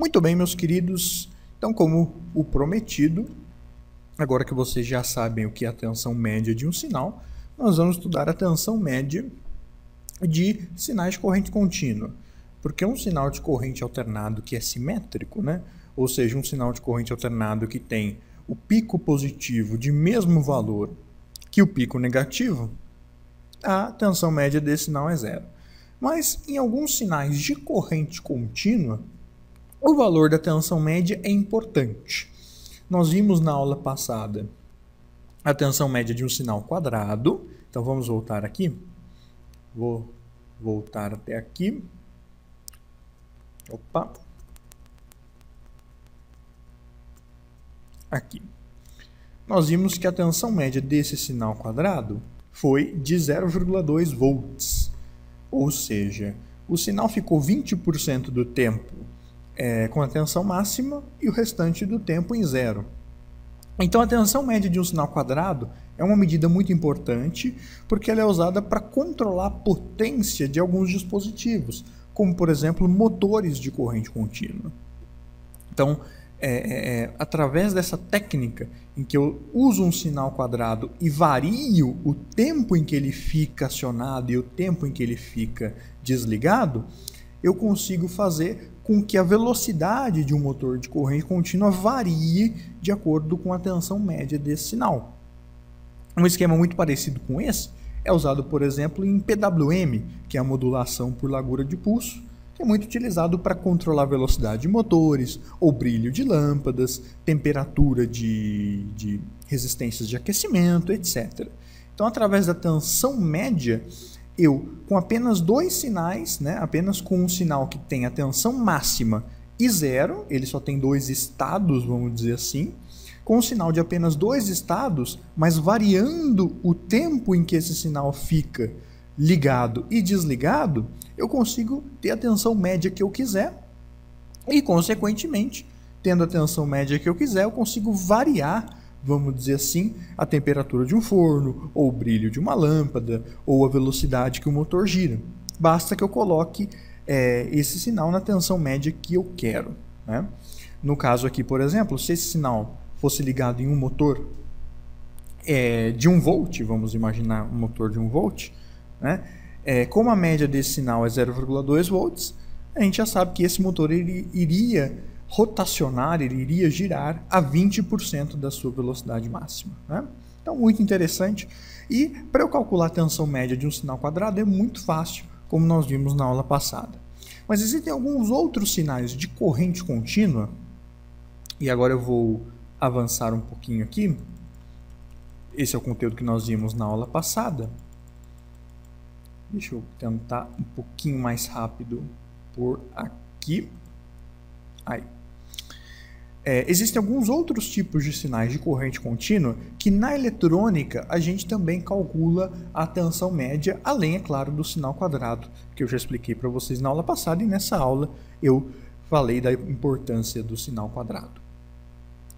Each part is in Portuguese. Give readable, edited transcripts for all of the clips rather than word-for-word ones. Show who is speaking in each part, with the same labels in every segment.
Speaker 1: Muito bem, meus queridos. Então, como o prometido, agora que vocês já sabem o que é a tensão média de um sinal, nós vamos estudar a tensão média de sinais de corrente contínua. Porque um sinal de corrente alternado que é simétrico, né? Ou seja, um sinal de corrente alternado que tem o pico positivo de mesmo valor que o pico negativo, a tensão média desse sinal é zero. Mas em alguns sinais de corrente contínua, o valor da tensão média é importante. Nós vimos na aula passada a tensão média de um sinal quadrado. Então vamos voltar aqui. Vou voltar até aqui. Opa. Aqui. Nós vimos que a tensão média desse sinal quadrado foi de 0,2 volts. Ou seja, o sinal ficou 20% do tempo com a tensão máxima e o restante do tempo em zero. Então a tensão média de um sinal quadrado é uma medida muito importante porque ela é usada para controlar a potência de alguns dispositivos, como por exemplo motores de corrente contínua. Então, através dessa técnica em que eu uso um sinal quadrado e vario o tempo em que ele fica acionado e o tempo em que ele fica desligado, eu consigo fazer com que a velocidade de um motor de corrente contínua varie de acordo com a tensão média desse sinal. Um esquema muito parecido com esse é usado, por exemplo, em PWM, que é a modulação por largura de pulso, que é muito utilizado para controlar a velocidade de motores, ou brilho de lâmpadas, temperatura de resistências de aquecimento, etc. Então, através da tensão média, eu, com apenas dois sinais, apenas com um sinal que tem a tensão máxima e zero, ele só tem dois estados, vamos dizer assim, com um sinal de apenas dois estados, mas variando o tempo em que esse sinal fica ligado e desligado, eu consigo ter a tensão média que eu quiser e, consequentemente, tendo a tensão média que eu quiser, eu consigo variar, vamos dizer assim, a temperatura de um forno, ou o brilho de uma lâmpada, ou a velocidade que o motor gira. Basta que eu coloque esse sinal na tensão média que eu quero, né? No caso aqui, por exemplo, se esse sinal fosse ligado em um motor de 1 volt, vamos imaginar um motor de 1 volt, né? Como a média desse sinal é 0,2 volts, a gente já sabe que esse motor ele iria rotacionar, ele iria girar a 20% da sua velocidade máxima, né? Então, muito interessante. E para eu calcular a tensão média de um sinal quadrado é muito fácil, como nós vimos na aula passada. Mas existem alguns outros sinais de corrente contínua, e agora eu vou avançar um pouquinho aqui. Esse é o conteúdo que nós vimos na aula passada. Deixa eu tentar um pouquinho mais rápido por aqui. Aí. Existem alguns outros tipos de sinais de corrente contínua que na eletrônica a gente também calcula a tensão média, além, é claro, do sinal quadrado, que eu já expliquei para vocês na aula passada, e nessa aula eu falei da importância do sinal quadrado.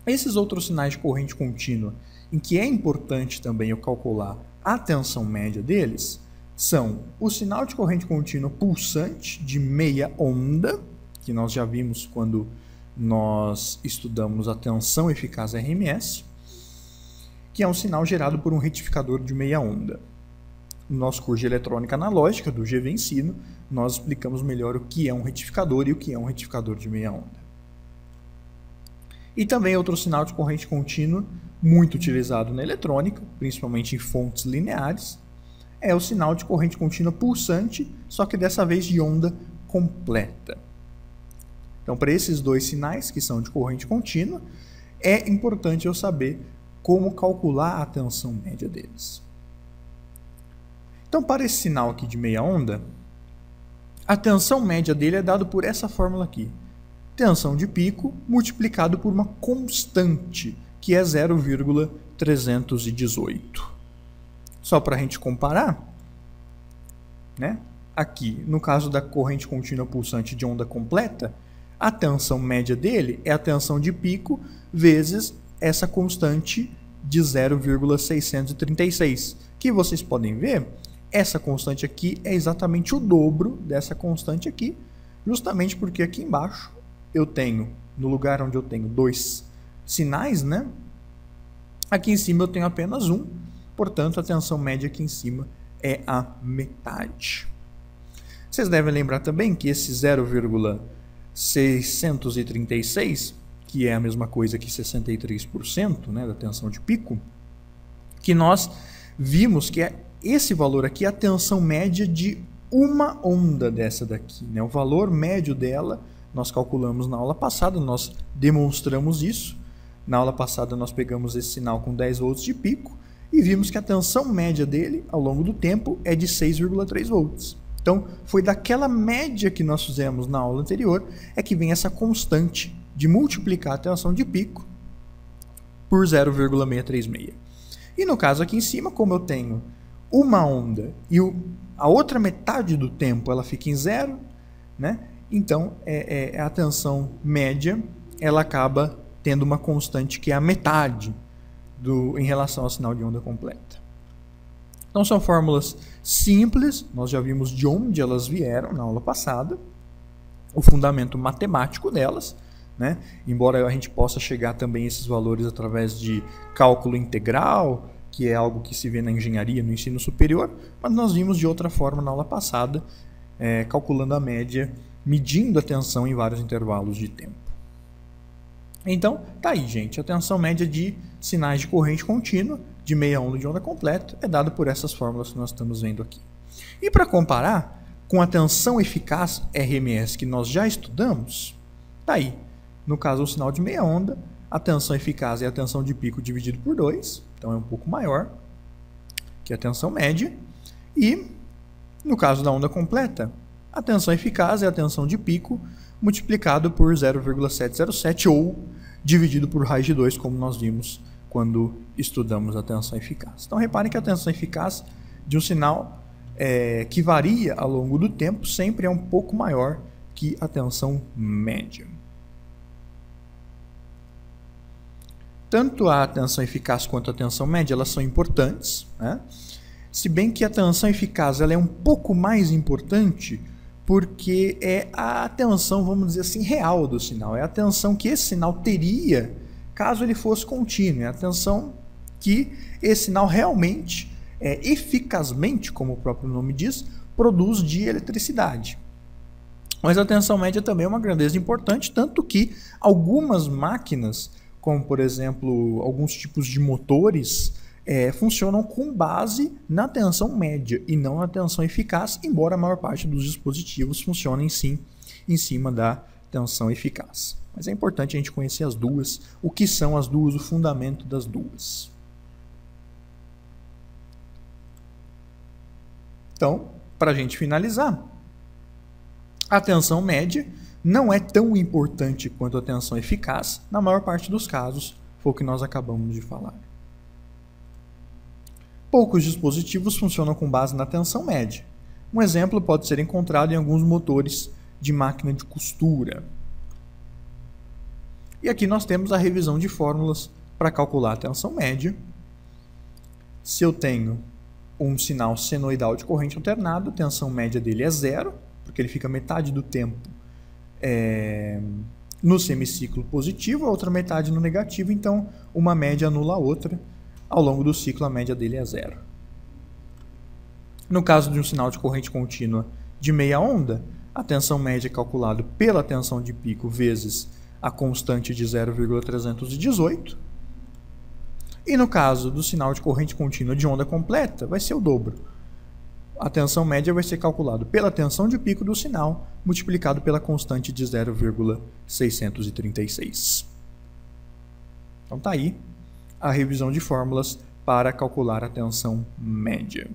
Speaker 1: Esses outros sinais de corrente contínua, em que é importante também eu calcular a tensão média deles, são o sinal de corrente contínua pulsante de meia onda, que nós já vimos quando nós estudamos a tensão eficaz RMS, que é um sinal gerado por um retificador de meia onda. No nosso curso de eletrônica analógica do GV Ensino, nós explicamos melhor o que é um retificador e o que é um retificador de meia onda. E também outro sinal de corrente contínua, muito utilizado na eletrônica, principalmente em fontes lineares, é o sinal de corrente contínua pulsante, só que dessa vez de onda completa. Então, para esses dois sinais, que são de corrente contínua, é importante eu saber como calcular a tensão média deles. Então, para esse sinal aqui de meia onda, a tensão média dele é dada por essa fórmula aqui. Tensão de pico multiplicado por uma constante, que é 0,318. Só para a gente comparar, né? Aqui, no caso da corrente contínua pulsante de onda completa, a tensão média dele é a tensão de pico vezes essa constante de 0,636, que vocês podem ver, essa constante aqui é exatamente o dobro dessa constante aqui, justamente porque aqui embaixo eu tenho, no lugar onde eu tenho 2 sinais, né? Aqui em cima eu tenho apenas um, portanto a tensão média aqui em cima é a metade. Vocês devem lembrar também que esse 0,636, que é a mesma coisa que 63%, né, da tensão de pico, que nós vimos que esse valor aqui é a tensão média de uma onda dessa daqui, né? O valor médio dela nós calculamos na aula passada, nós demonstramos isso. Na aula passada nós pegamos esse sinal com 10 volts de pico e vimos que a tensão média dele ao longo do tempo é de 6,3 volts. Então foi daquela média que nós fizemos na aula anterior é que vem essa constante de multiplicar a tensão de pico por 0,636. E no caso aqui em cima, como eu tenho uma onda e a outra metade do tempo ela fica em zero, né? Então a tensão média ela acaba tendo uma constante que é a metade em relação ao sinal de onda completa. Então são fórmulas simples, nós já vimos de onde elas vieram na aula passada, o fundamento matemático delas, né? Embora a gente possa chegar também a esses valores através de cálculo integral, que é algo que se vê na engenharia, no ensino superior, mas nós vimos de outra forma na aula passada, calculando a média, medindo a tensão em vários intervalos de tempo. Então, tá aí, gente, a tensão média de sinais de corrente contínua, de meia onda de onda completa, é dada por essas fórmulas que nós estamos vendo aqui. E para comparar com a tensão eficaz RMS que nós já estudamos, tá aí, no caso o sinal de meia onda, a tensão eficaz é a tensão de pico dividido por 2, então é um pouco maior que a tensão média. E, no caso da onda completa, a tensão eficaz é a tensão de pico multiplicado por 0,707 ou dividido por raiz de 2, como nós vimos quando estudamos a tensão eficaz. Então, reparem que a tensão eficaz de um sinal que varia ao longo do tempo sempre é um pouco maior que a tensão média. Tanto a tensão eficaz quanto a tensão média elas são importantes, né? Se bem que a tensão eficaz ela é um pouco mais importante porque é a tensão, vamos dizer assim, real do sinal. É a tensão que esse sinal teria caso ele fosse contínuo. É a tensão que esse sinal realmente, eficazmente, como o próprio nome diz, produz de eletricidade. Mas a tensão média também é uma grandeza importante, tanto que algumas máquinas, como por exemplo alguns tipos de motores, funcionam com base na tensão média e não na tensão eficaz, embora a maior parte dos dispositivos funcionem sim em cima da tensão eficaz. Mas é importante a gente conhecer as duas, o que são as duas, o fundamento das duas. Então, para a gente finalizar, a tensão média não é tão importante quanto a tensão eficaz, na maior parte dos casos, foi o que nós acabamos de falar. Poucos dispositivos funcionam com base na tensão média. Um exemplo pode ser encontrado em alguns motores de máquina de costura. E aqui nós temos a revisão de fórmulas para calcular a tensão média. Se eu tenho um sinal senoidal de corrente alternada, a tensão média dele é zero, porque ele fica metade do tempo no semiciclo positivo, a outra metade no negativo, então uma média anula a outra. Ao longo do ciclo, a média dele é zero. No caso de um sinal de corrente contínua de meia onda, a tensão média é calculada pela tensão de pico vezes a constante de 0,318. E no caso do sinal de corrente contínua de onda completa, vai ser o dobro. A tensão média vai ser calculada pela tensão de pico do sinal, multiplicado pela constante de 0,636. Então tá aí a revisão de fórmulas para calcular a tensão média.